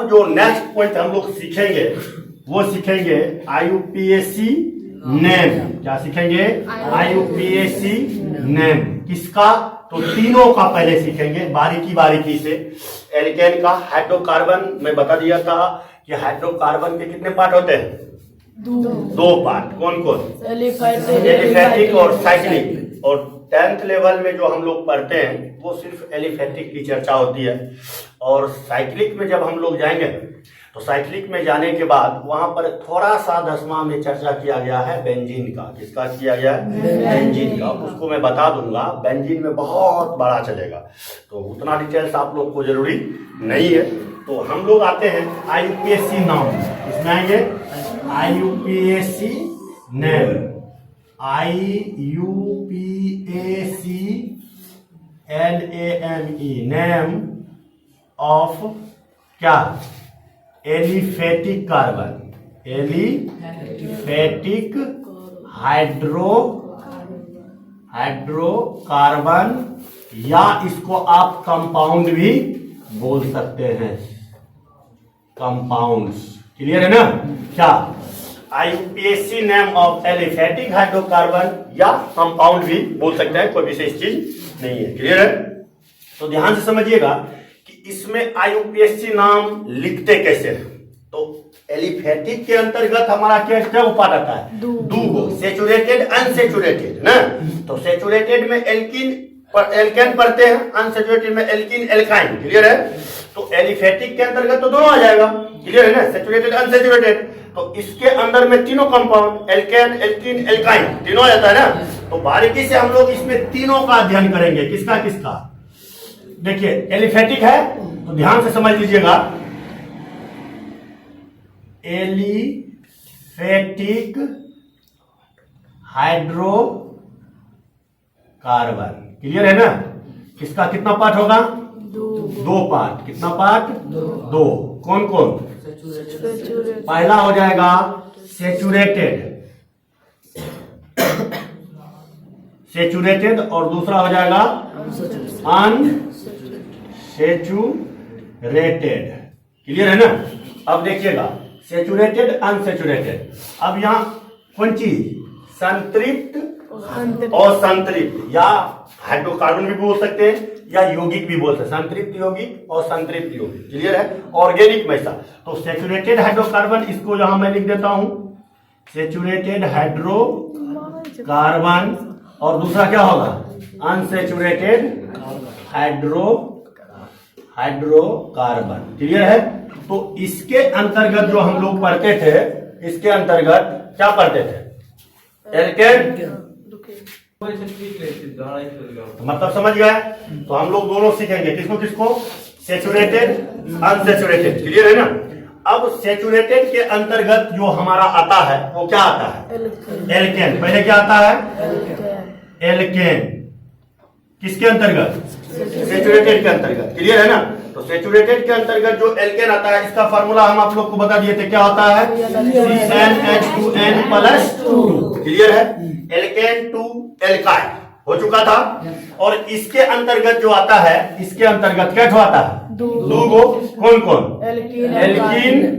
जो next point हम लोग सीखेंगे वो सीखेंगे IUPAC नेम। क्या सीखेंगे? IUPAC name. किसका? तो तीनों का पहले सीखेंगे बारीकी बारीकी से। एल्केन का हाइड्रोकार्बन में बता दिया था कि हाइड्रोकार्बन के कितने पार्ट होते हैं? दो पार्ट। कौन कौन? एलिफैटिक और साइक्लिक। और 10th लेवल में जो हम लोग पढ़ते हैं वो सिर्फ एलिफैटिक की चर्चा होती है। और साइक्लिक में जब हम लोग जाएंगे तो साइक्लिक में जाने के बाद वहां पर थोड़ा सा 10वां में चर्चा किया गया है बेंजीन का। किसका किया गया है? बेंजीन का। उसको मैं बता दूंगा, बेंजीन में बहुत बड़ा चलेगा, तो उतना डिटेल्स आप लोग को जरूरी नहीं है। तो हम लोग आते हैं IUPAC नाम। इसमें आएंगे IUPAC name. IUPAC NAME name of क्या? Aliphatic carbon. एलिफैटिक हाइड्रोकार्बन, या इसको आप कंपाउंड भी बोल सकते हैं। कंपाउंड्स। क्लियर है ना? क्या? IUPAC name of aliphatic hydrocarbon या कंपाउंड भी बोल सकते हैं, कोई विशेष चीज नहीं है। क्लियर है? तो ध्यान से समझिएगा कि इसमें IUPAC नाम लिखते कैसे हैं। तो एलिफैटिक के अंतर्गत हमारा क्या उपाय आता है? दो। सेचुरेटेड अनसेचुरेटेड ना। तो सेचुरेटेड में एल्केन पढ़ते हैं, अनसेचुरेटेड में एल्कीन एल्काइन। क्लियर है? तो एलिफैटिक के अंतर्गत तो दोनों आ जाएगा। क्लियर है ना? Saturated unsaturated. तो इसके अंदर में तीनों कंपाउंड एल्केन एल्कीन एल्काइन तीनों आ जाता है ना। तो बारीकी से हम लोग इसमें तीनों का अध्ययन करेंगे। किसका किसका? देखिए एलिफैटिक है तो ध्यान से समझ लीजिएगा। Aliphatic hydrocarbon. क्लियर है ना? इसका कितना पार्ट होगा? दो पार्ट। कितना पार्ट? दो। कौन कौन? पहला हो जाएगा सेचुरेटेड और दूसरा हो जाएगा अनसेचुरेटेड। क्लियर है ना? अब देखिएगा सेचुरेटेड अनसेचुरेटेड। अब यहाँ कौन चीज? संतृप्त और संतृप्त, या हाइड्रोकार्बन भी बोल सकते हैं या यौगिक भी बोल सकते हैं। संतृप्त यौगिक और संतृप्त यौगिक। क्लियर है? ऑर्गेनिक में ऐसा। तो सेचुरेटेड हाइड्रोकार्बन इसको यहां मैं लिख देता हूं, सेचुरेटेड हाइड्रोकार्बन। और दूसरा क्या होगा? Unsaturated hydrocarbon. क्लियर है? तो इसके अंतर्गत जो हम लोग पढ़ते थे, इसके अंतर्गत क्या पढ़ते थे? एल्केन। मतलब समझ गए? तो हम लोग दोनों सीखेंगे। किसको किसको? Saturated unsaturated. क्लियर है ना? अब सेचुरेटेड के अंतर्गत जो हमारा आता है वो क्या आता है? एल्केन। पहले क्या आता है? एल्केन। किसके अंतर्गत? सेचुरेटेड के अंतर्गत। क्लियर है ना? तो सेचुरेटेड के अंतर्गत जो एल्केन आता है, इसका फार्मूला हम आप लोग को बता दिए थे। क्या होता है? CnH2n+2। क्लियर है? एल्केन टू एल्काइन हो चुका था। और इसके अंतर्गत जो आता है, इसके अंतर्गत क्या आता है? दो गो। कौन कौन? एल्कीन।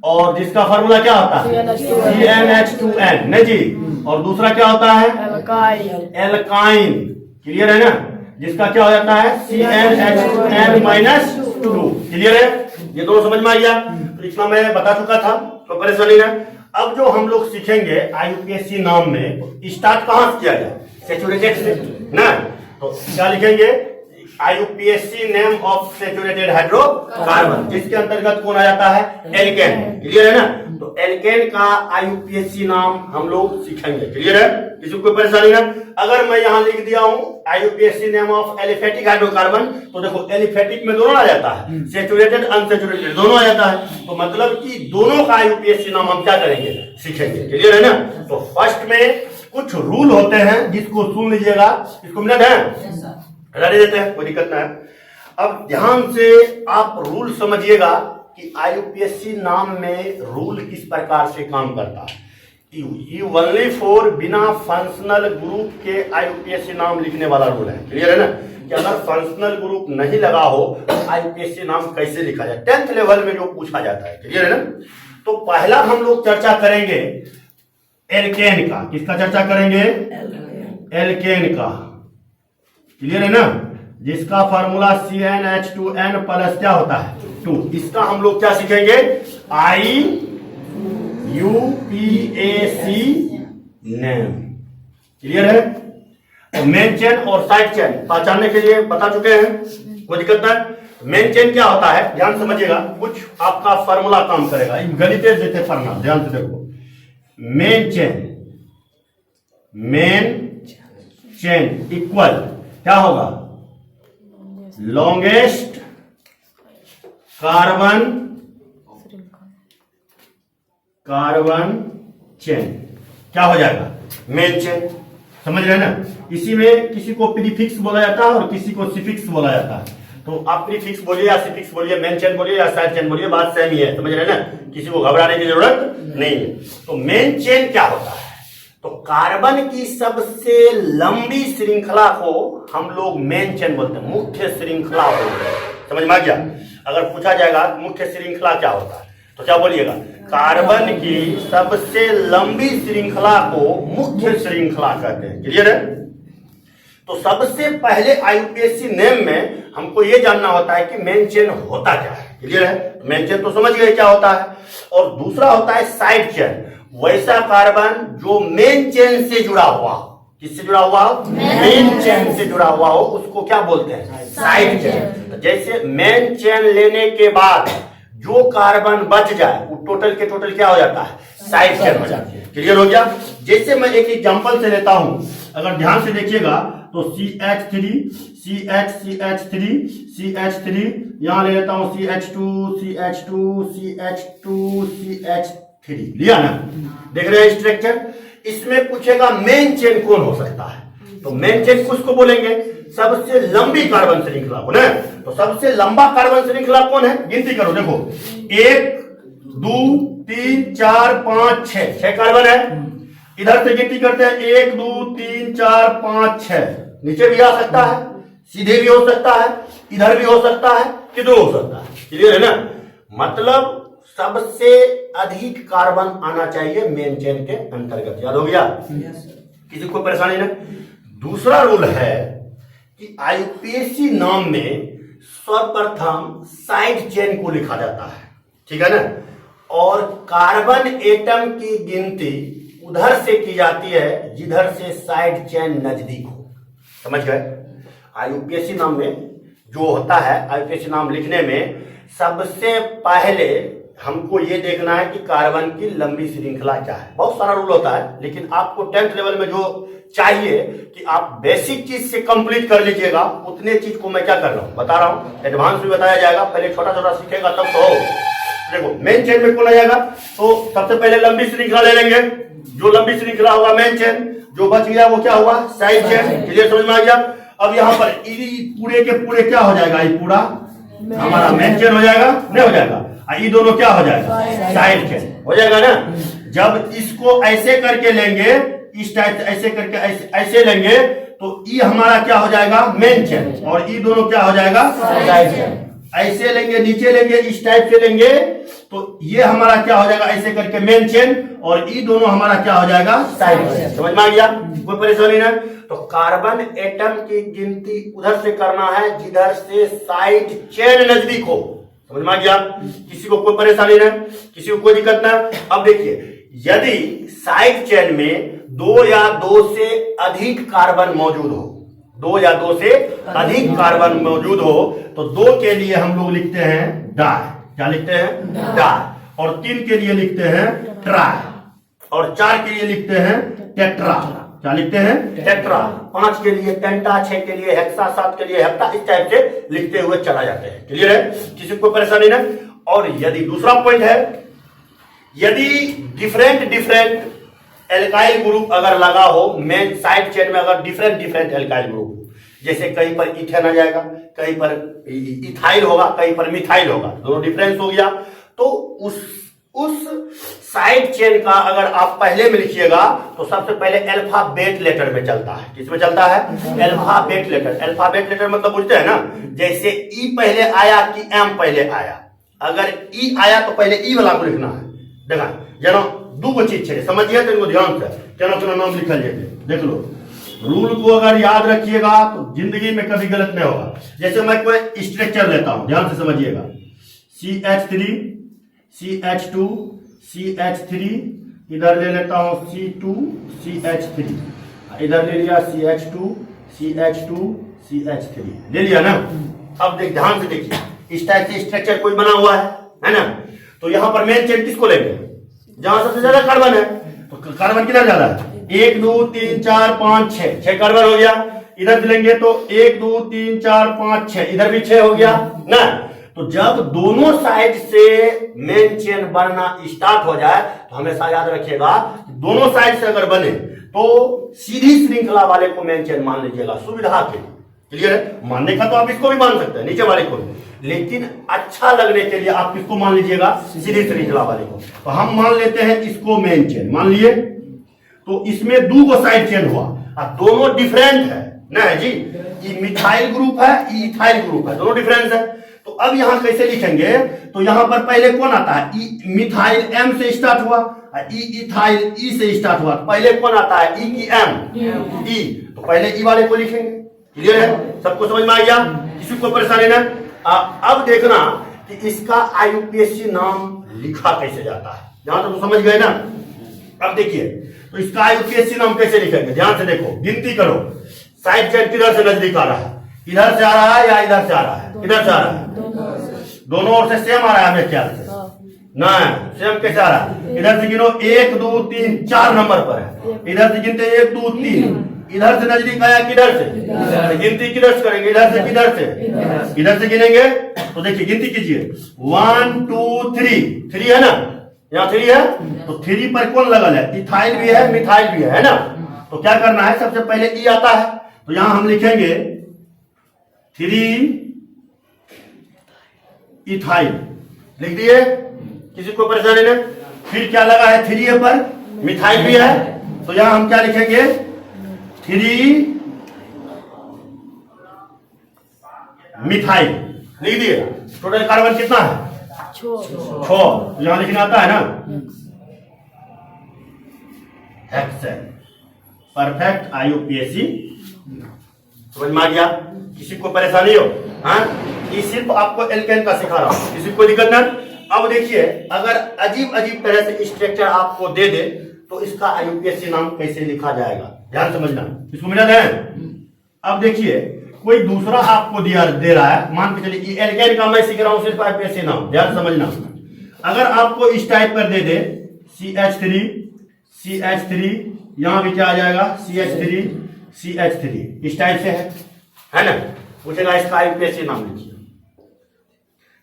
और जिसका फार्मूला क्या होता है? CnH2n। नहीं जी। और दूसरा क्या होता है? एल्काइन। क्लियर है ना? जिसका क्या हो जाता है? CnH2n-2। क्लियर है? ये दोनों समझ में आ गया? तो इतना मैं बता चुका था, तो परेशानी ना। अब जो हम लोग सीखेंगे IUPAC नाम में, स्टार्ट कहां से किया गया? सेचुरेटेड से ना। तो क्या लिखेंगे? IUPAC name of saturated hydrocarbon, जिसके अंतर्गत कौन आ जाता है? एल्केन। क्लियर है ना? तो एल्केन का IUPAC नाम हम लोग सीखेंगे। क्लियर है? किसी को कोई परेशानी ना? अगर मैं यहां लिख दिया हूं IUPAC name of aliphatic hydrocarbon, तो देखो एलिफैटिक में दोनों आ जाता है, सेचुरेटेड अनसेचुरेटेड दोनों आ जाता है। तो मतलब कि दोनों का IUPAC नाम हम क्या करेंगे? सीखेंगे। क्लियर है ना? तो फर्स्ट में कुछ रूल होते हैं जिसको सुन लीजिएगा। इसको मिनट है रहने देते हैं, कोई दिक्कत ना है। अब ध्यान से आप रूल समझिएगा कि IUPAC नाम में रूल किस प्रकार से काम करता है। ओनली फॉर बिना फंक्शनल ग्रुप के IUPAC नाम लिखने वाला रूल है। क्लियर है ना? कि अगर फंक्शनल ग्रुप नहीं लगा हो तो आईयूपीएसी नाम कैसे लिखा जाए, 10th लेवल में जो पूछा जाता है। क्लियर है ना। तो पहला हम लोग चर्चा करेंगे एल्केन का। किसका चर्चा करेंगे? एल्केन का। क्लियर है ना, जिसका फॉर्मूला CnH2n प्लस क्या होता है 2। इसका हम लोग क्या सीखेंगे? IUPAC name. क्लियर है। मेन चेन और साइड चेन पहचानने के लिए बता चुके हैं, कोई दिक्कत नहीं। मेन चेन क्या होता है, ध्यान समझिएगा, कुछ आपका फॉर्मूला काम करेगा, गणितीय देते फॉर्मूला, ध्यान से देखो। मेन चेन इक्वल क्या होगा? लॉन्गेस्ट कार्बन चेन क्या हो जाएगा? Main chain. समझ रहे हैं ना। इसी में किसी को प्रीफिक्स बोला जाता है और किसी को सिफिक्स बोला जाता है। तो आप प्रीफिक्स बोलिए या सिफिक्स बोलिए, मेन चेन बोलिए या साइड चेन बोलिए, बात सेम ही है। समझ रहे हैं ना, किसी को घबराने की जरूरत नहीं है। तो मेन चेन क्या होता है? तो कार्बन की सबसे लंबी श्रृंखला को हम लोग मेन चेन बोलते हैं, मुख्य श्रृंखला बोलते हैं। समझ में आ गया। अगर पूछा जाएगा मुख्य श्रृंखला क्या होता है तो क्या बोलिएगा? कार्बन की सबसे लंबी श्रृंखला को मुख्य श्रृंखला कहते हैं। क्लियर है। तो सबसे पहले आईयूपीएसी नेम में हमको यह जानना होता है कि मेन चेन होता क्या है। क्लियर है। तो मेन चेन तो समझ गए क्या होता है। और दूसरा होता है साइड चेन, वैसा कार्बन जो मेन चेन से जुड़ा हुआ हो। किससे जुड़ा हुआ हो? मेन चेन से जुड़ा हुआ हो, उसको क्या बोलते हैं? Side chain. तो जैसे मेन चेन लेने के बाद जो कार्बन बच जाए वो टोटल के टोटल क्या हो जाता है? साइड चेन हो जाती है। क्लियर हो गया। जैसे मैं एक एग्जांपल से लेता हूं, अगर ध्यान से देखिएगा तो CH3 यहां ले लेता हूं CH3 लिया ना। देख रहे हैं स्ट्रक्चर। इसमें पूछेगा मेन चेन कौन हो सकता है, तो मेन चेन किसको बोलेंगे? सबसे लंबी कार्बन श्रृंखला को ना। तो सबसे लंबा कार्बन श्रृंखला कौन है? गिनती करो, देखो 1 2 3 4 5 6 कार्बन है। इधर से गिनती करते हैं 1 2 3 4 5 6। नीचे भी आ सकता है, सीधे भी हो सकता है, इधर भी हो सकता है, किधर हो सकता है। क्लियर है ना। मतलब सबसे अधिक कार्बन आना चाहिए मेन चेन के अंतर्गत। याद हो गया? किसी को परेशानी ना। दूसरा रूल है कि आईयूपीएसी नाम में सर्वप्रथम साइड चेन को लिखा जाता है। ठीक है ना। और कार्बन एटम की गिनती उधर से की जाती है जिधर से साइड चेन नजदीक हो। समझ गए। आईयूपीएसी नाम में जो होता है, आईयूपीएसी नाम लिखने में सबसे पहले हमको ये देखना है कि कार्बन की लंबी श्रृंखला क्या है। बहुत सारा रूल होता है, लेकिन आपको 10th लेवल में जो चाहिए कि आप बेसिक चीज से कंप्लीट कर लीजिएगा, उतने चीज को मैं क्या कर रहा हूं, बता रहा हूं। एडवांस भी बताया जाएगा, पहले छोटा छोटा सीखेगा तब तो हो। देखो मेन चेन में कौन आ जाएगा, तो सबसे पहले लंबी श्रृंखला ले लेंगे। जो लंबी श्रृंखला होगा मेन चेन, जो बच गया वो क्या हुआ? Side chain. क्लियर, समझ में आ गया। अब यहाँ पर पूरे के पूरे क्या हो जाएगा? ये पूरा हमारा मेन चेन हो जाएगा, नहीं हो जाएगा? ये दोनों क्या हो जाएगा? साइड चेन हो जाएगा ना। जब इसको ऐसे करके लेंगे, इस टाइप से ऐसे करके ऐसे लेंगे, तो ये हमारा क्या हो जाएगा? Main chain. और ये दोनों क्या हो जाएगा? Side chain. ऐसे लेंगे, नीचे लेंगे, इस टाइप से लेंगे, तो ये हमारा क्या हो जाएगा? ऐसे करके मेन चेन, और ये दोनों हमारा क्या हो जाएगा? Side chain. समझ में आ गया? कोई परेशानी नहीं। तो कार्बन एटम की गिनती उधर से करना है जिधर से साइड चेन नजदीक हो। समझ में आ गया? किसी को कोई परेशानी नहीं, किसी को कोई दिक्कत नहीं। अब देखिए, यदि साइड चेन में 2 या 2 से अधिक कार्बन मौजूद हो, 2 या 2 से अधिक कार्बन मौजूद हो, तो 2 के लिए हम लोग लिखते हैं डाई। क्या लिखते हैं? डाई। और 3 के लिए लिखते हैं ट्राई, और 4 के लिए लिखते हैं टेट्रा। क्या लिखते हैं? टेट्रा। 5 के लिए पेंटा, 6 के लिए हेक्सा, 7 के लिए हेप्टा, इस टाइप से लिखते हुए चला जाते हैं। क्लियर है? किसी को परेशानी नहीं। और यदि दूसरा पॉइंट है, यदि डिफरेंट एल्काइल ग्रुप अगर लगा हो मेन साइड चेन में, अगर डिफरेंट एल्काइल ग्रुप, जैसे कहीं पर इथेन आ जाएगा, कहीं पर इथाइल होगा, कहीं पर मिथाइल होगा, दोनों डिफरेंस हो गया, तो उस साइड चेन का अगर आप पहले में लिखिएगा तो सबसे पहले अल्फाबेट लेटर में चलता है। किसमें चलता है? Alphabet letter. अल्फाबेट लेटर मतलब बुझते हैं ना, जैसे ई पहले आया कि एम पहले आया। अगर ई आया तो पहले ई वाला को लिखना है। देखा जना दो गो चीज छे, समझिए तो ध्यान से केना केना नाम लिखल जाए देख लो। रूल को अगर याद रखिएगा तो जिंदगी में कभी गलत नहीं होगा। जैसे मैं कोई स्ट्रक्चर लेता हूं, ध्यान से समझिएगा। CH3 CH2 CH3, इधर ले लेता हूं C2 CH3, इधर ले लिया CH2 CH2 CH3, ले लिया ना। अब देख ध्यान से देखिए, इस टाइप से स्ट्रक्चर कोई बना हुआ है ना। तो यहां पर मेन चेन किसको लेंगे? जहां सबसे ज्यादा कार्बन है। तो कार्बन किधर ज्यादा है? 1 2 3 4 5 6 कार्बन हो गया। इधर से लेंगे तो 1 2 3 4 5 6, इधर भी 6 हो गया ना। तो जब दोनों साइड से मेन चेन बनना स्टार्ट हो जाए तो हमेशा याद रखिएगा, दोनों साइड से अगर बने तो सीधी श्रृंखला वाले को मेन चेन मान लीजिएगा, सुविधा के लिए। क्लियर है? मानने का तो आप इसको भी मान सकते हैं, नीचे वाले को भी, लेकिन अच्छा लगने के लिए आप किसको मान लीजिएगा? सीधी श्रृंखला वाले को। तो हम मान लेते हैं इसको मेन चेन मान लिए। तो इसमें दो को साइड चेन हुआ और दोनों डिफरेंट है ना जी। ये मिथाइल ग्रुप है, ये इथाइल ग्रुप है, दोनों डिफरेंस है। तो अब यहां कैसे लिखेंगे? तो यहां पर पहले कौन आता है? मिथाइल एम से स्टार्ट हुआ, इथाइल ई से स्टार्ट हुआ। पहले कौन आता है? ई की एम, ई। तो पहले ई वाले को लिखेंगे। क्लियर है? सबको समझ में आ गया? किसी को परेशानी ना। अब देखना कि इसका IUPAC नाम लिखा कैसे जाता है। यहां तक तो समझ गए ना। अब देखिए तो इसका IUPAC नाम कैसे लिखेंगे, ध्यान से देखो, गिनती करो। साइड चेन किधर से नजदीक आ रहा है? इधर से आ रहा है या इधर से आ रहा है? इधर से आ रहा है। दोनों ओर से सेम आ रहा है हमें ख्याल से ना। सेम कैसे आ रहा है? इधर से गिनो 1 2 3 4 नंबर पर है। इधर से गिनते 1 2 3, इधर से नजदीक आया किधर से? गिनती किधर से करेंगे? इधर से किधर से? इधर से गिनेंगे। तो देखिए गिनती कीजिए, 1 2 3, 3 है ना, यहाँ 3 है। तो 3 पर कौन लगल है? इथाइल भी है, मिथाइल भी है ना। तो क्या करना है? सबसे पहले ई आता है तो यहां हम लिखेंगे 3 इथाइल, लिख दिए। किसी को परेशानी नहीं। फिर क्या लगा है? 3 पर मिथाइल भी है, तो यहां हम क्या लिखेंगे? 3 मिथाइल, लिख दिए। टोटल कार्बन कितना है? 6। यहां लिखना आता है ना, हेक्सेन। परफेक्ट IUPAC समझ में आ गया? किसी को परेशानी हो? हाँ, ये सिर्फ आपको एल्केन का सिखा रहा हूं, किसी को दिक्कत ना। अब देखिए, अगर अजीब अजीब तरह से स्ट्रक्चर आपको दे दे तो इसका IUPAC नाम कैसे लिखा जाएगा, ध्यान समझना। इसको मिला है? अब देखिए कोई दूसरा आपको दे रहा है, मान के चलिए एल्केन का मैं सीख रहा हूं, सिर्फ IUPAC नाम, ध्यान समझना। अगर आपको इस टाइप पर दे दे CH3 CH3, यहां भी क्या आ जाएगा? CH3 CH3, इस टाइप से है ना। पूछेगा इसका IUPAC नाम लिखिए,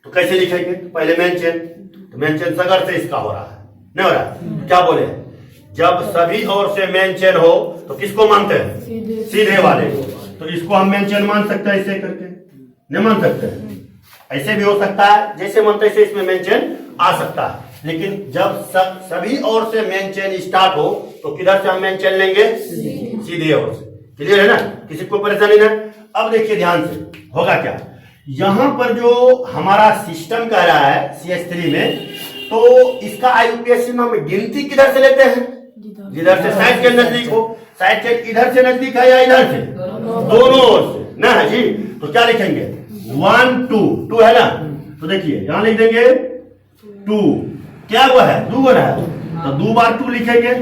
तो कैसे लिखेंगे? पहले मेन चेन, तो मेन चेन सगर से इसका हो रहा है, नहीं हो रहा है? क्या बोले? जब सभी ओर से मेन चेन हो तो किसको मानते हैं? सीधे वाले को। तो इसको हम मेन चेन मान सकते हैं ऐसे करके? नहीं मान सकते। ऐसे भी हो सकता है, जैसे मनते से इसमें मेन चेन आ सकता है। लेकिन जब सभी ओर से मेन चेन स्टार्ट हो तो किधर से हम मेन चेन लेंगे? सीधे ओर से। क्लियर है ना? किसी को परेशानी ना। अब देखिए ध्यान से, होगा क्या? यहां पर जो हमारा सिस्टम कह रहा है CH3 में, तो इसका IUPAC नाम गिनती किधर से लेते हैं? जिधर से साइड चेन नजदीक हो। साइड चेन इधर से नजदीक है या इधर से? दोनों ओर से ना जी। तो क्या लिखेंगे? 1 2 है ना। तो देखिए यहां लिख देंगे 2, क्या वो है? 2 है, तो 2 बार 2 लिखेंगे,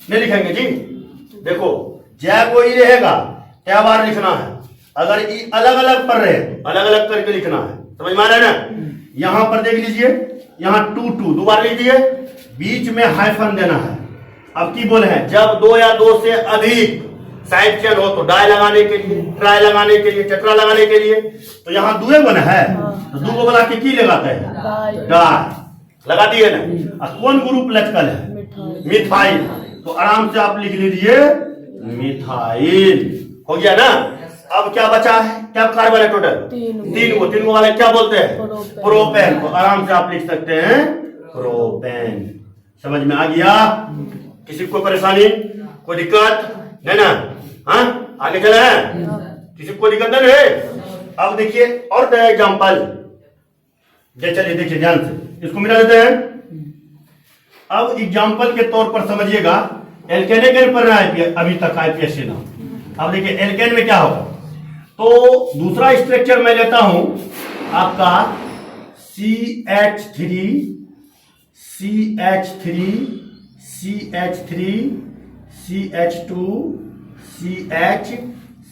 नहीं लिखेंगे जी? देखो जय को ही रहेगा, क्या बार लिखना है? अगर ई अलग अलग पर रहे तो अलग अलग करके लिखना है, समझ में आ रहा है ना। यहां पर देख लीजिए, यहां 2 2 बार लिख दिए, बीच में हाइफन देना है। अब की बोले हैं, जब 2 या 2 से अधिक साइड चेन हो तो डाई लगाने के लिए, ट्राई लगाने के लिए, टेट्रा लगाने के लिए, तो यहाँ 2 बना है, तो 2 को बना के की लगाते हैं? डाई लगा दिए ना। कौन ग्रुप लटकल है? मिथाइल। तो आराम से आप लिख लीजिए मिथाइल, हो गया ना। अब क्या बचा है? क्या कार्बन है टोटल? 3 को वाले क्या बोलते हैं? प्रोपेन। तो आराम से आप लिख सकते हैं प्रोपेन। समझ में आ गया? किसी को परेशानी, कोई दिक्कत नहीं ना? हाँ, आगे चले हैं, किसी को दिक्कत नहीं है? अब देखिए और क्या एग्जाम्पल, चलिए देखिए ध्यान से, इसको मिटा देते हैं। अब एग्जाम्पल के तौर पर समझिएगा, एल्केन पढ़ रहा है अभी तक आईपीएससी नाम। अब देखिए एल्केन में क्या होगा, तो दूसरा स्ट्रक्चर मैं लेता हूं आपका CH3 CH3 CH3 CH2 CH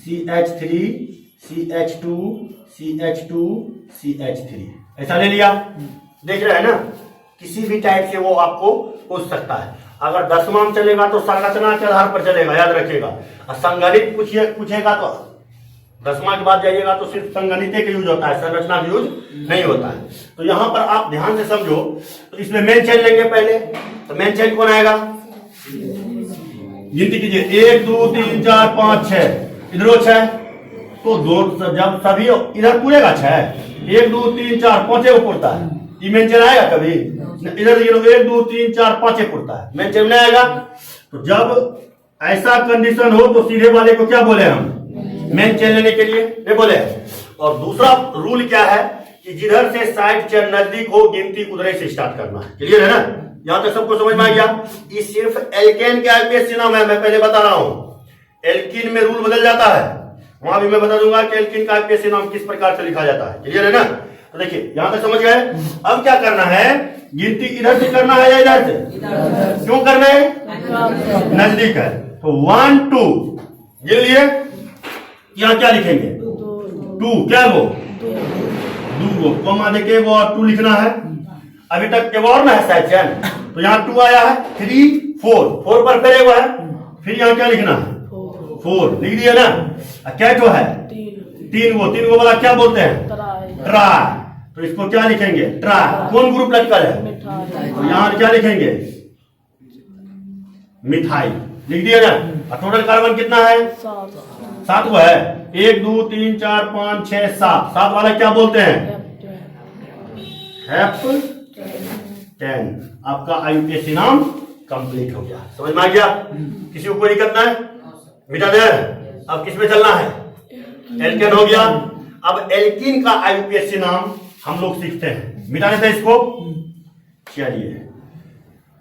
CH3 CH2 CH2 CH3 ऐसा ले लिया। देख रहे हैं ना, किसी भी टाइप से वो आपको पूछ सकता है। अगर 10वां में चलेगा तो संरचना के आधार पर चलेगा, याद रखिएगा। और संगणित पूछेगा तो 10वां के बाद जाइएगा तो सिर्फ संगणित का यूज होता है, संरचना का यूज नहीं होता है। तो यहां पर आप ध्यान से समझो, तो इसमें मेन चेन लेंगे पहले। तो मेन चेन कौन आएगा, गिनती कीजिए, 1 2 3 4 5 6, इधर 6, तो दो जब सभी इधर पूरेगा 6, 1 2 3 4 5 को पुरता है, ये मेन चेन आएगा कभी? इधर देखिए 1 2 3 4 5 पुरता है, मेन चेन नहीं आएगा। तो जब ऐसा कंडीशन हो तो सीधे वाले को क्या बोले हम, मेन चेन लेने के लिए नहीं बोले। और दूसरा रूल क्या है कि जिधर से साइड चेन नजदीक हो गिनती उधर से स्टार्ट करना है। क्लियर है ना? यहां तक सबको समझ में आ गया? ये सिर्फ एल्केन के आईपीएससी नाम है, मैं पहले बता रहा हूं। एल्कीन में रूल बदल जाता है, वहां भी मैं बता दूंगा कि एल्कीन का आईपीएससी नाम किस प्रकार से लिखा जाता है। क्लियर है ना? तो देखिए यहां तक समझ गए। अब क्या करना है, गिनती इधर से करना है या इधर से? क्यों करना है, नजदीक है। तो 1 2 गिन लिए, यहां क्या लिखेंगे 2, क्या वो 2 कॉमा देके वो 2 लिखना है। अभी तक एक और ना है शायद चैन, तो यहाँ 2 आया है, 3 4 पर फिर वो है, फिर यहाँ क्या लिखना है 4 लिख दिया ना। क्या जो है 3 वो वाला क्या बोलते हैं, ट्राई। तो इसको क्या लिखेंगे, ट्राई। कौन ग्रुप लटकल है, तो यहाँ क्या लिखेंगे, मिथाइल लिख दिया ना। और टोटल कार्बन कितना है, 7 वो है, 1 2 3 4 5 6 7 वाला क्या बोलते हैं, F10। आपका आईयूपीएससी नाम कंप्लीट हो गया। समझ में आ गया? किसी को कोई दिक्कत नहीं, मिटा दे। अब किस में चलना है, एल्केन हो गया। अब एल्कीन का आईयूपीएससी नाम हम लोग सीखते हैं, मिटा देते हैं इसको। चलिए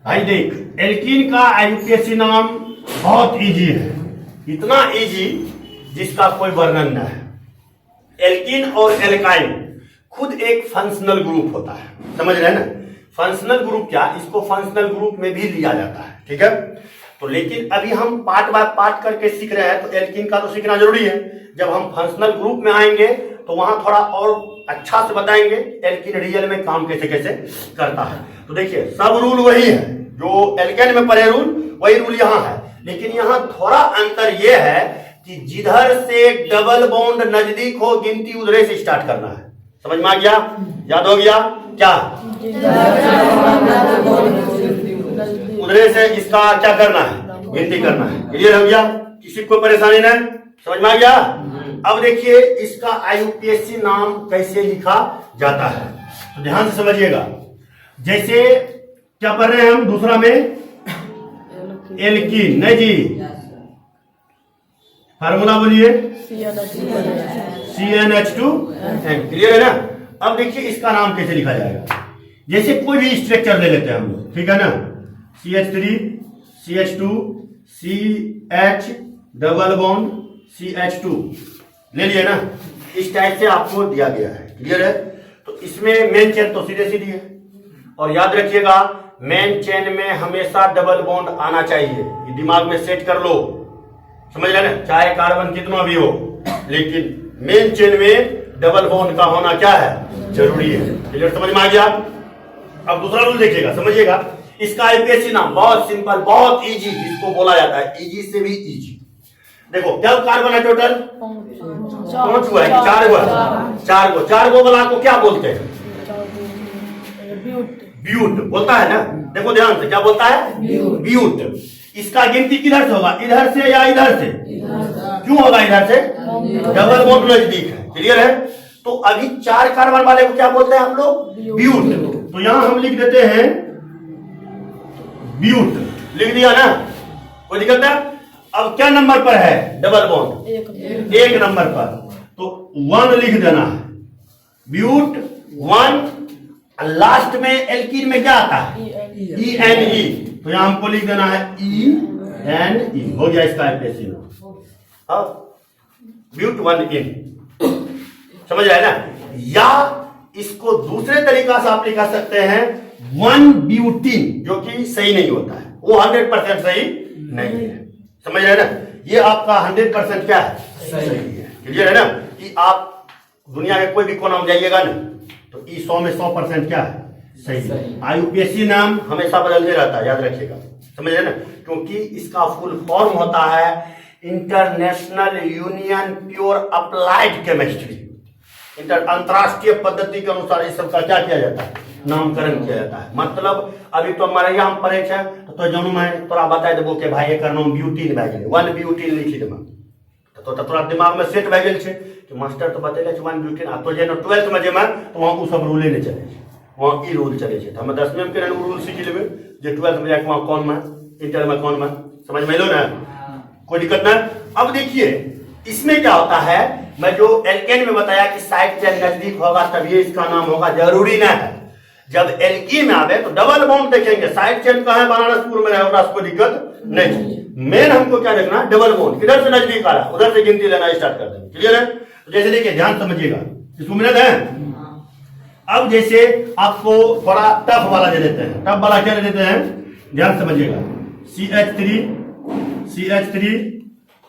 भाई देख, एल्कीन का आईयूपीएससी नाम बहुत इजी है, इतना इजी जिसका कोई वर्णन न है। एल्कीन और एल्काइन खुद एक फंक्शनल ग्रुप होता है, समझ रहे हैं ना? फंक्शनल ग्रुप क्या, इसको फंक्शनल ग्रुप में भी लिया जाता है, ठीक है। तो लेकिन अभी हम पार्ट बाय पार्ट करके सीख रहे हैं, तो एल्कीन का तो सीखना जरूरी है। जब हम फंक्शनल ग्रुप में आएंगे तो वहां थोड़ा और अच्छा से बताएंगे एल्कीन रियल में काम कैसे कैसे करता है। तो देखिए सब रूल वही है जो एल्केन में पढ़े रूल, वही रूल यहाँ है। लेकिन यहाँ थोड़ा अंतर यह है कि जिधर से डबल बॉन्ड नजदीक हो गिनती उधर से स्टार्ट करना है। समझ में आ गया, याद हो गया क्या, उधर से इसका क्या करना है, गिनती करना है। क्लियर हो गया, किसी को परेशानी नहीं, समझ में आ गया। अब देखिए इसका आईयूपीएससी नाम कैसे लिखा जाता है, तो ध्यान से समझिएगा। जैसे क्या पढ़ रहे हैं हम, दूसरा में एल्कीन, नहीं जी, फार्मूला बोलिए CnH2। क्लियर है ना? अब देखिए इसका नाम कैसे लिखा जाएगा। जैसे कोई भी स्ट्रक्चर ले लेते हैं हम लोग, ठीक है ना, CH3 CH2 CH double bond CH2 ले लिए ना, इस टाइप से आपको दिया गया है। क्लियर है? तो इसमें मेन चेन तो सीधे सीधी है, और याद रखिएगा मेन चेन में हमेशा डबल बॉन्ड आना चाहिए, ये दिमाग में सेट कर लो, समझ रहे ना, चाहे कार्बन कितना भी हो, लेकिन मेन चेन में डबल बॉन्ड का होना क्या है, जरूरी है। क्लियर, समझ में आ गया? अब दूसरा रूल देखिएगा, समझिएगा। इसका आईयूपीएससी नाम बहुत सिंपल, बहुत इजी, जिसको बोला जाता है इजी से भी इजी। देखो क्या कार्बन है टोटल, 5 हुआ है, 4 हुआ, 4 गो वाला को क्या बोलते हैं, ब्यूट बोलता है ना। देखो ध्यान से, क्या बोलता है, ब्यूट। इसका गिनती किधर से होगा, इधर से या इधर से? क्यों होगा इधर से, डबल बॉन्ड नजदीक है। क्लियर है? तो अभी 4 कार्बन वाले को क्या बोलते हैं हम लोग, ब्यूट। तो यहां हम लिख देते हैं ब्यूट लिख दिया ना, कोई दिक्कत है? अब क्या नंबर पर है डबल बॉन्ड? एक नंबर पर, तो 1 लिख देना है, ब्यूट 1। लास्ट में एल्कीन में क्या आता है? ENE, तो यहां हमको लिख देना है ENE। हो गया इसका IUPAC नाम, ब्यूट 1 इन, समझ रहे हैं ना? या इसको दूसरे तरीका से आप लिखा सकते हैं 1 ब्यूटीन, जो कि सही नहीं होता है, वो 100% सही नहीं है, समझ रहे हैं ना? ये आपका 100% क्या है? सही है। क्लियर है ना? कि आप दुनिया में कोई भी कोना में जाइएगा ना, तो ई 100 में 100% क्या है? सही है। IUPAC नाम हमेशा बदलते रहता है, याद रखिएगा, समझ रहे हैं ना? क्योंकि इसका फुल फॉर्म होता है international union pure applied chemistry. अंतरराष्ट्रीय पद्धति के अनुसार इस सब का क्या किया जाता है? नामकरण किया जाता है। मतलब अभी तो हमारे यहाँ पढ़े छे तो जनू में तोरा बता देबो के भाई एकर नाम ब्यूटीन भए गेलै, 1 ब्यूटीन लिखि देबो, तो तोरा दिमाग में सेट भए गेल छे कि मास्टर तो बतेले छे 1 ब्यूटीन, आ तो जे 12th में जेमा तो वहां उ सब रूले नहीं चले छे, वहां ई रूल चले छे। तो हम 10वीं में केना रूल सीख लेबे, जे 12th में जाके वहां कौन में, इंटर में कौन में, समझ में लो ना? कोई दिक्कत ना? अब देखिए इसमें क्या होता है, मैं जो एल्केन में बताया कि साइड चेन नजदीक होगा तभी इसका नाम होगा, जरूरी ना है। जब एल्कीन में आवे तो डबल बॉन्ड देखेंगे, साइड चेन कहाँ है, बनारसपुर में है, कोई दिक्कत नहीं। मेन हमको क्या देखना, डबल बॉन्ड किधर से नजदीक आ रहा है, उधर से गिनती लेना स्टार्ट कर देंगे। क्लियर है? तो जैसे देखिए, ध्यान समझिएगा, इसको मिनट है। अब जैसे आपको थोड़ा टफ वाला दे देते हैं, टफ वाला क्या दे देते हैं, ध्यान समझिएगा, CH3 CH3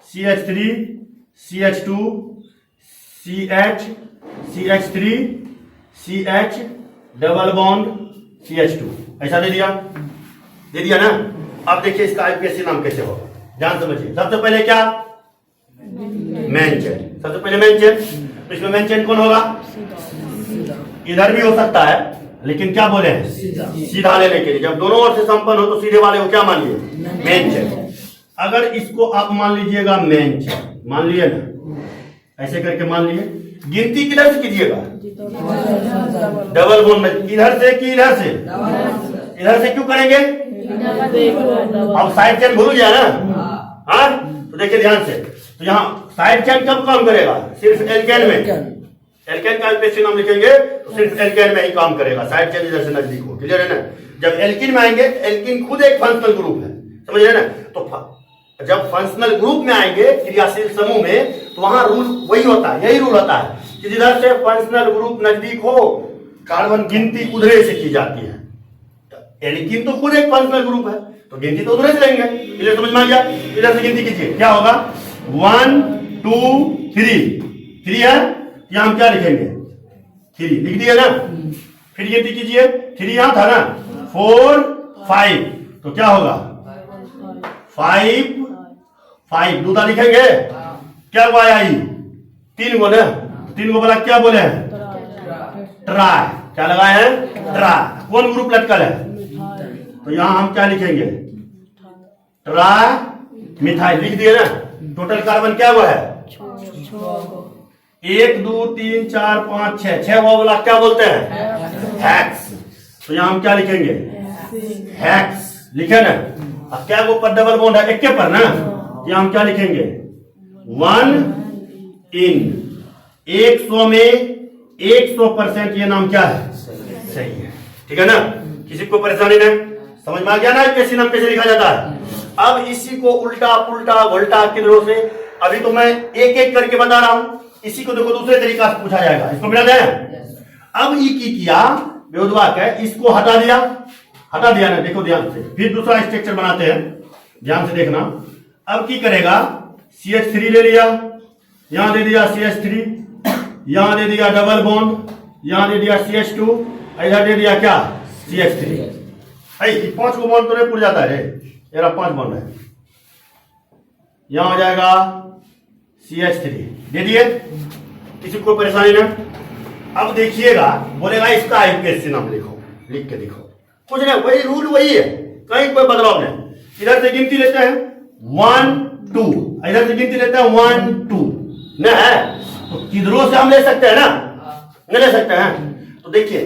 CH3 CH2 CH CH3 CH double bond CH2, ऐसा दे दिया ना? अब देखिए इसका IUPAC नाम कैसे होगा, ध्यान समझिए। सबसे पहले क्या, मेन चेन, सबसे पहले मेन चेन। तो इसमें मेन चेन कौन होगा? इधर भी हो सकता है, लेकिन क्या बोले हैं, सीधा लेने के लिए। जब दोनों ओर से संपन्न हो तो सीधे वाले को क्या मान लिए, मेन चेन। अगर इसको आप मान लीजिएगा मेन चेन, मान लिए ना, ऐसे करके मान लिए, गिनती किधर से कीजिएगा, डबल बॉन्ड में, इधर से कि इधर से? इधर से क्यों करेंगे? अब साइड चेन भूल गया ना? हाँ, तो देखिए ध्यान से, तो यहाँ साइड चेन कब काम करेगा, सिर्फ एल्केन में। एल्केन का IUPAC नाम लिखेंगे तो सिर्फ एल्केन में ही काम करेगा, साइड चेन इधर से नजदीक हो। क्लियर है ना? जब एल्कीन में आएंगे, एल्कीन खुद एक फंक्शनल ग्रुप है, समझ रहे ना? तो जब फंक्शनल ग्रुप में आएंगे क्रियाशील समूह में, तो वहां रूल वही होता है, यही रूल होता है कि जिधर से फंक्शनल ग्रुप नजदीक हो, कार्बन गिनती उधरे से की जाती है। एल्कीन तो खुद एक फंक्शनल ग्रुप है, तो गिनती तो उधरे से लेंगे। इधर समझ में आ गया? इधर से गिनती कीजिए, क्या होगा, 1 2 3 है, यहां हम क्या लिखेंगे, 3 लिख दिया ना? फिर गिनती कीजिए, 3 यहां था ना, 4 5, तो क्या होगा, 5 5 दूसरा लिखेंगे, क्या हुआ आई, 3 गो ना, 3 गो वाला क्या बोले हैं, ट्राई, क्या लगाए हैं, ट्राई। कौन ग्रुप लटकल है, तो यहां हम क्या लिखेंगे, ट्राई मिथाइल, लिख दिए ना? टोटल कार्बन क्या हुआ है, 1 2 3 4 5 6 वाला क्या बोलते हैं, हेक्स। तो यहां हम क्या लिखेंगे, हेक्स, लिखे ना? अब क्या वो पर डबल बॉन्ड है, एक के पर ना, यहां हम क्या लिखेंगे, 1 इन। 100 में 100% ये नाम क्या है, सही है। ठीक है ना? किसी को परेशानी नहीं, समझ में आ गया ना कैसे नाम कैसे लिखा जाता है? अब इसी को उल्टा पुल्टा उल्टा किधरों से, अभी तो मैं एक एक करके बता रहा हूं, इसी को देखो दूसरे तरीका से पूछा जाएगा। इसको मिला जाए। अब ये की किया बेउदवाक है, इसको हटा दिया ना, देखो ध्यान से, फिर दूसरा स्ट्रक्चर बनाते हैं, ध्यान से देखना। अब की करेगा, CH3 ले लिया, यहां दे दिया CH3, यहां दे दिया डबल बॉन्ड, यहां दे दिया CH2, इधर दे दिया क्या, CH3। 5 को बॉन्ड तो नहीं पुर जाता है रे, ये 5 बॉन्ड है, यहां आ जाएगा CH3, दे दिए, किसी को परेशानी ना। अब देखिएगा, बोलेगा इसका IUPAC नाम लिखो, लिख के दिखो, कुछ नहीं, वही रूल वही है, कहीं कोई बदलाव नहीं। इधर से गिनती लेते हैं 1 2, इधर से गिनती लेते हैं 1 2 न है, तो किधरों से हम ले सकते हैं ना, नहीं ले सकते हैं। तो देखिए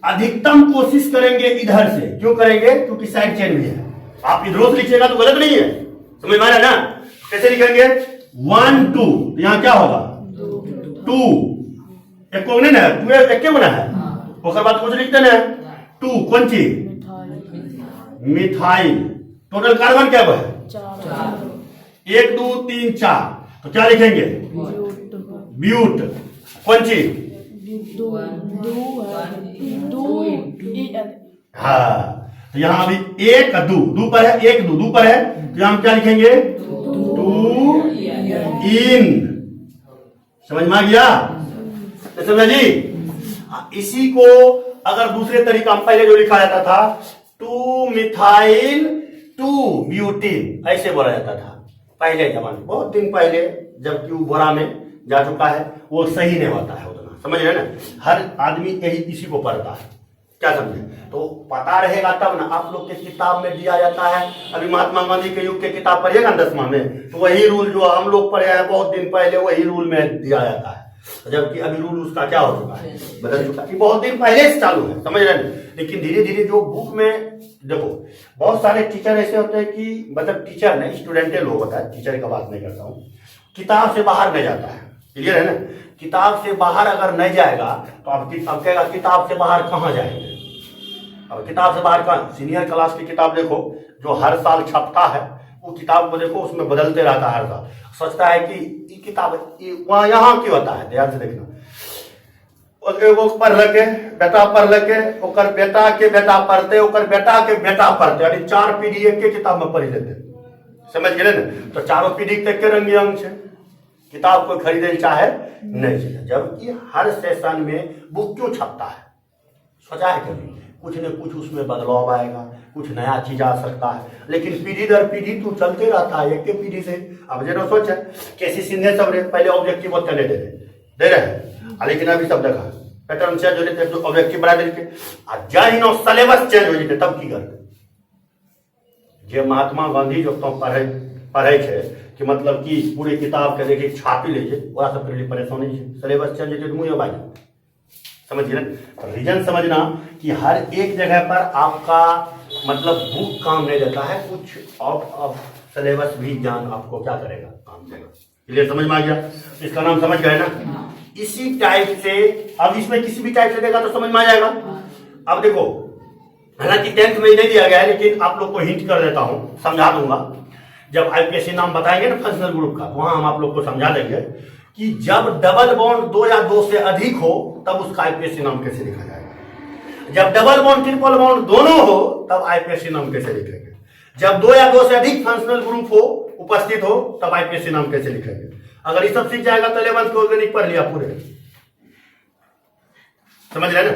अधिकतम कोशिश करेंगे इधर से, क्यों करेंगे, क्योंकि साइड चेन भी है, आप इधरों से लिखिएगा तो गलत नहीं है, समझ में आ रहा है ना। कैसे लिखेंगे 1 2, यहाँ क्या होगा 2, एक को नहीं ना 2 एक के बना है, उसके बाद कुछ लिखते ना 2 कौन चीज मिथाइल, टोटल कार्बन क्या है 1 2 3 4, तो क्या लिखेंगे ब्यूट कौन चीज हाँ, तो यहाँ अभी 1 2 पर है, 1 2 पर है, तो यहाँ हम क्या लिखेंगे 2 इन, समझ में आ गया, तो समझ जी। इसी को अगर दूसरे तरीका हम पहले जो लिखा जाता था 2 मिथाइल 2 ब्यूटीन ऐसे बोला जाता था पहले जमाने, बहुत दिन पहले, जबकि वो बोरा में जा चुका है, वो सही नहीं होता है उतना, समझ रहे ना। हर आदमी यही इसी को पढ़ता है, क्या समझे, तो पता रहेगा तब ना। आप लोग के किताब में दिया जाता है, अभी महात्मा गांधी के युग के किताब पढ़िएगा ना 10वां में, तो वही रूल जो हम लोग पढ़े हैं बहुत दिन पहले वही रूल में दिया जाता है, जबकि अभी रूल उसका क्या हो चुका है, बदल चुका है, बहुत दिन पहले से चालू है, समझ रहे हैं। लेकिन धीरे धीरे जो बुक में देखो, बहुत सारे टीचर ऐसे होते हैं कि मतलब टीचर नहीं, स्टूडेंट लोग होता है, टीचर का बात नहीं करता हूँ, किताब से बाहर नहीं जाता है, क्लियर है ना। किताब से बाहर अगर नहीं जाएगा तो अब कहेगा किताब से बाहर कहाँ जाएंगे, अब किताब से बाहर कहाँ, सीनियर क्लास की किताब देखो जो हर साल छपता है, वो किताब को देखो उसमें बदलते रहता है हर साल, सोचता है कि ये किताब वहां यहाँ क्यों होता है, ध्यान से देखना, वो पढ़ लगे बेटा पढ़ लगे, ओकर बेटा के बेटा पढ़ते, ओकर बेटा के बेटा पढ़ते, यानी 4 पीढ़ी एक के किताब में पढ़ लेते, समझ गए ना। तो चारों पीढ़ी तक के रंग अंग से किताब को खरीदे चाहे नहीं चाहिए, जबकि हर सेशन में बुक क्यों छपता है, सोचा है कभी, कुछ न कुछ उसमें बदलाव आएगा, कुछ नया चीज आ सकता है, लेकिन पीढ़ी दर पीढ़ी तो चलते रहता है एक के पीढ़ी से। अब जो सोचा कैसी सिंधे सब पहले ऑब्जेक्टिव होते नहीं दे रहे, लेकिन अभी सब देखा पैटर्न चेंज हो जाते, ऑब्जेक्टिव बना देते, जहाँ सिलेबस चेंज हो जाते तब की करते। जे महात्मा गांधी जो पढ़े थे कि मतलब कि पूरी किताब के देखिए छापी लीजिए, वह सब के लिए परेशानी है, सिलेबस चेंज होते तो मुझे बाई, समझिए ना। रीजन समझना कि हर एक जगह पर आपका मतलब बुक काम नहीं देता है, कुछ ऑफ सिलेबस भी ज्ञान आपको क्या करेगा, काम देगा, क्लियर, समझ में आ गया, इसका नाम समझ गए ना। इसी टाइप से अब इसमें किसी भी टाइप से देगा तो समझ में आ जाएगा। अब देखो, हालांकि 10th में नहीं दिया गया है, लेकिन आप लोग को हिंट कर देता हूं, समझा दूंगा। जब आईपीएससी नाम बताएंगे ना फंक्शनल ग्रुप का, वहां हम आप लोग को समझा देंगे कि जब डबल बॉन्ड 2 या 2 से अधिक हो तब उसका आईपीएससी नाम कैसे लिखा जाएगा, जब डबल बॉन्ड ट्रिपल बॉन्ड दोनों हो तब आईपीएससी नाम कैसे लिखेंगे, जब 2 या 2 से अधिक फंक्शनल ग्रुप हो उपस्थित हो तब आईपीएससी नाम कैसे लिखेंगे। अगर ये सब सीख जाएगा तो 11th को ऑर्गेनिक पढ़ लिया पूरे, समझ रहे ना।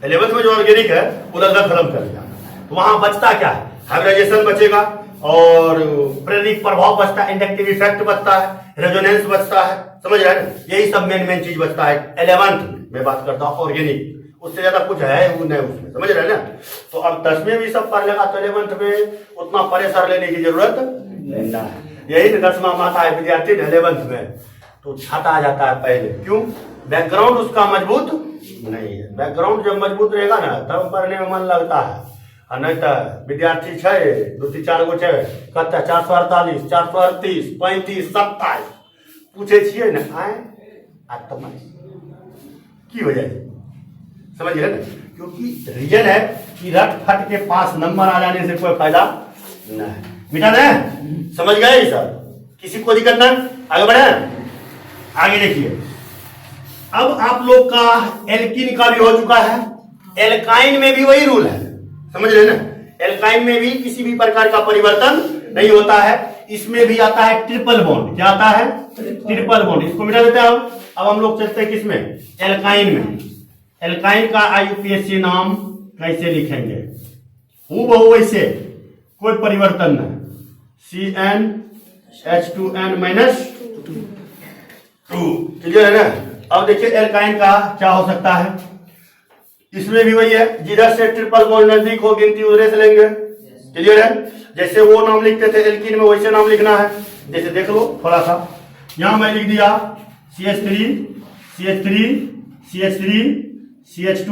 11th में जो ऑर्गेनिक है उधर खत्म कर लिया, तो वहां बचता क्या है, हाइब्रिडाइजेशन बचेगा और प्रेरित प्रभाव बचता है, इंडक्टिव इफेक्ट बचता है, रेजोनेंस बचता है, समझ रहे हैं, यही सब मेन चीज बचता है 11th में बात करता हूं ऑर्गेनिक, उससे ज्यादा कुछ है वो नहीं उसमें, समझ रहे हैं ना। तो अब 10वीं भी सब पढ़ लेगा तो 11th में उतना परेशान लेने की जरूरत नहीं है। यही 10वां माता है विद्यार्थी 11th में तो छाता आ जाता है पहले, क्यों, बैकग्राउंड उसका मजबूत नहीं है। बैकग्राउंड जब मजबूत रहेगा ना तब पढ़ने में मन लगता है, और नहीं तो विद्यार्थी 2-4 गो कहता 448 438 35 27 पूछे छिए ना आए आत्मा की हो जाए, समझ गए ना। क्योंकि रीजन है कि रट फट के पास नंबर आ जाने से कोई फायदा नहीं, मिटा दें, समझ गए सर, किसी को दिक्कत ना, आगे बढ़े, आगे देखिए। अब आप लोग का एल्कीन का भी हो चुका है, एल्काइन में भी वही रूल है, समझ रहे ना। एल्काइन में भी किसी भी प्रकार का परिवर्तन नहीं होता है, इसमें भी आता है ट्रिपल बॉन्ड, क्या आता है ट्रिपल बॉन्ड, इसको मिटा देते हैं। अब हम लोग चलते हैं किसमें, एल्काइन में। एल्काइन का आईयूपीएससी नाम कैसे लिखेंगे, हूबहू वैसे, कोई परिवर्तन नहीं, CnH2n-2, क्लियर है ना। अब देखिए एल्काइन का क्या हो सकता है, इसमें भी वही है, जिधर से ट्रिपल बॉन्ड नजदीक हो गिनती उधर से लेंगे, क्लियर है। जैसे वो नाम लिखते थे एल्कीन में वैसे नाम लिखना है, जैसे देख लो थोड़ा सा, यहां मैं लिख दिया CH3 CH3 CH3 CH2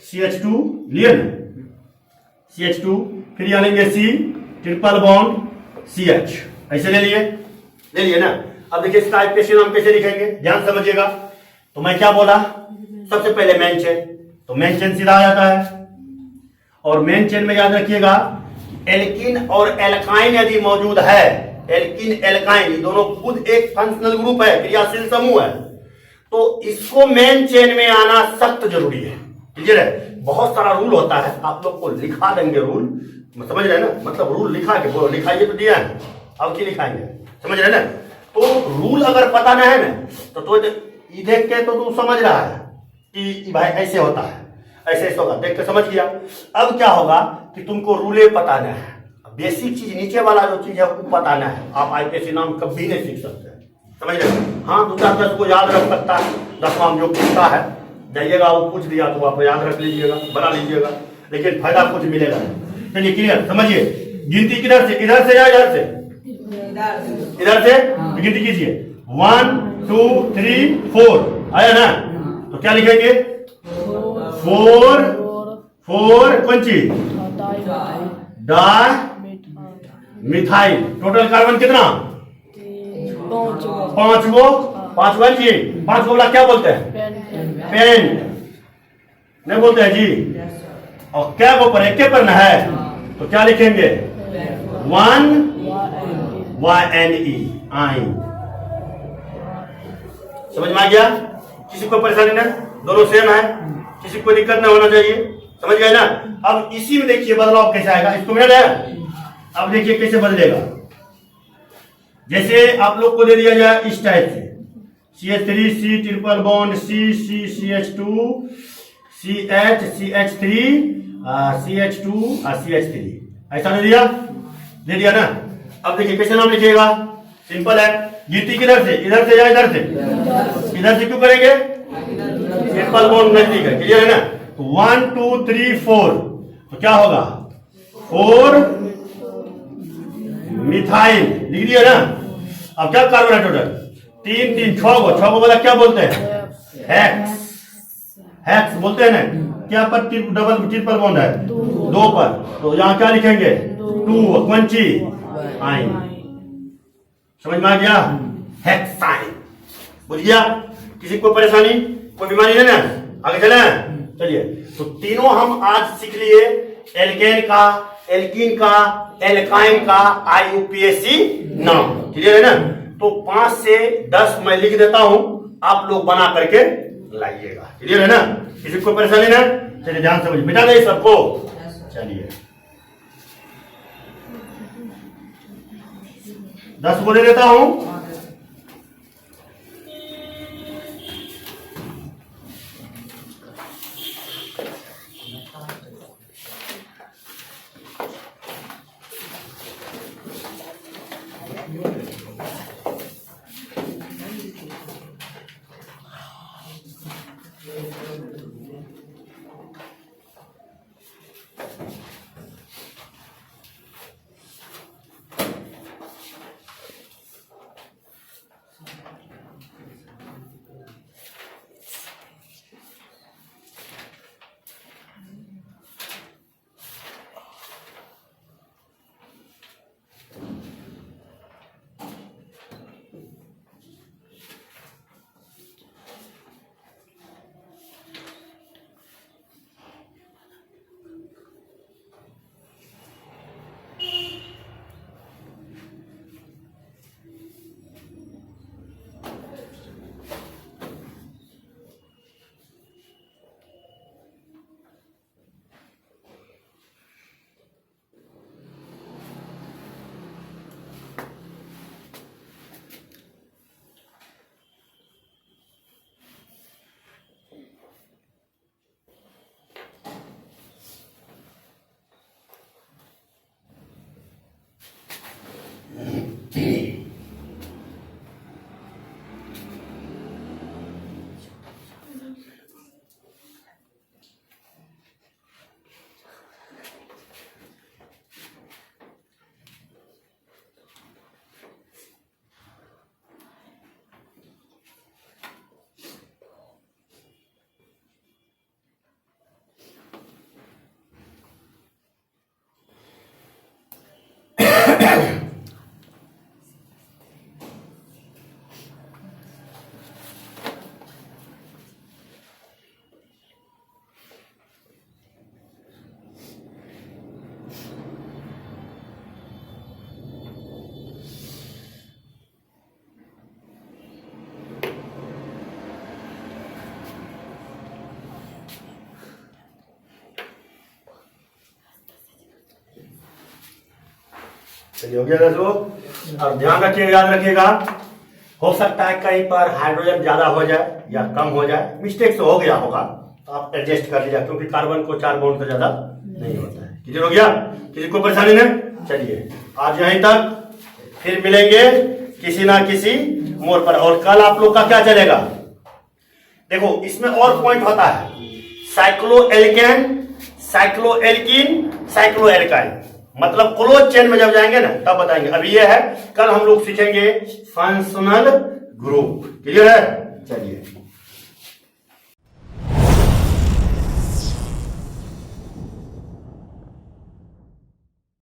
CH2 clear है, CH2 फिर यहाँ लेंगे C ट्रिपल बॉन्ड CH, ऐसे ले लिए ना। अब देखिए इसका आईयूपीएसी नाम कैसे लिखेंगे, ध्यान समझिएगा। तो मैं क्या बोला, सबसे पहले मेन चेन, तो मेन चेन सीधा आ जाता है। और मेन चेन में याद रखिएगा एल्किन और एल्काइन यदि मौजूद है, एल्किन एल्काइन दोनों खुद एक फंक्शनल ग्रुप है, क्रियाशील समूह है, तो इसको मेन चेन में आना सख्त जरूरी है। क्लियर है। बहुत सारा रूल होता है, आप लोग को लिखा देंगे रूल, समझ रहे हैं ना, मतलब रूल लिखा के बोलो, लिखाइए तो दिया है, अब क्या लिखाएंगे, समझ रहे हैं ना। तो रूल अगर पता ना है ना तो ये देख के तो तू समझ रहा है कि भाई ऐसे होता है, ऐसे होगा, देख के समझ गया। अब क्या होगा कि तुमको रूले पता ना है, बेसिक चीज नीचे वाला जो चीज है वो पता ना है, आप आईपीएसी नाम कभी नहीं सीख सकते, समझ रहे। हाँ 2-4-10 को याद रख सकता है, 10वां जो पूछता है जाइएगा वो पूछ दिया तो आप याद रख लीजिएगा, बना लीजिएगा, लेकिन फायदा कुछ मिलेगा नहीं। चलिए क्लियर, समझिए। गिनती किधर से, इधर से या इधर से, इधर से गिनती कीजिए 1 2 3 4 आया ना। तो क्या लिखेंगे 4 कौन चीज, डाई मिथाइल। टोटल कार्बन कितना, 5 गो, 5 जी, 5 को बोला क्या बोलते हैं, पेंट नहीं बोलते हैं जी। और क्या को पर एक के पर ना है तो क्या लिखेंगे 1 YNE आइन। समझ में आ गया, किसी को परेशानी ना, दोनों सेम है, किसी को दिक्कत ना होना चाहिए, समझ गए ना। अब इसी में देखिए बदलाव कैसे आएगा, इसको मिल रहा है। अब देखिए कैसे बदलेगा, जैसे आप लोग को दे दिया जाए इस टाइप से CH3 C triple bond C CH2 CH CH3 CH2 CH3 ऐसा दे दिया ना। अब देखिए कैसे नाम लिखिएगा, सिंपल है। गिनती किधर से, इधर से या इधर से, इधर से क्यों करेंगे, ट्रिपल बॉन्ड नजदीक है, क्लियर है ना। तो 1 2 3 4 तो क्या होगा 4 मिथाइल लिख दिया ना। अब क्या कार्बन है टोटल 3 3 6 को बोला क्या बोलते हैं, हेक्स बोलते हैं ना। क्या पर डबल ट्रिपल बॉन्ड है 2 पर, तो यहाँ क्या लिखेंगे 2 कौन चीज, आइन। समझ में आ गया, हेक्साइन, बुझ गया। किसी को परेशानी, कोई बीमारी है ना, आगे चले। चलिए तो तीनों हम आज सीख लिए, एल्केन का, एल्कीन का, एल्काइन का आईयूपीएसी नाम, क्लियर है ना। तो 5 से 10 मैं लिख देता हूं, आप लोग बना करके लाइएगा, क्लियर है ना। किसी को परेशानी ना, चलिए ध्यान समझ, मिटा दे सबको। चलिए 10 को दे देता हूं। चलिए हो गया दोस्तों। और ध्यान रखिएगा, याद रखिएगा, हो सकता है कहीं पर हाइड्रोजन ज्यादा हो जाए या कम हो जाए, मिस्टेक से हो गया होगा तो आप एडजस्ट कर लीजिए, क्योंकि कार्बन को 4 बॉन्ड से ज्यादा नहीं होता है। क्लियर हो गया? किसी को परेशानी नहीं? चलिए आज यहीं तक, फिर मिलेंगे किसी ना किसी मोड़ पर। और कल आप लोग का क्या चलेगा, देखो इसमें और पॉइंट होता है, साइक्लोएल्केन, साइक्लोएल्कीन, साइक्लोएल्काइन, मतलब क्लोज चेन में जब जाएंगे ना तब बताएंगे। अभी ये है, कल हम लोग सीखेंगे फंक्शनल ग्रुप। क्लियर है? चलिए।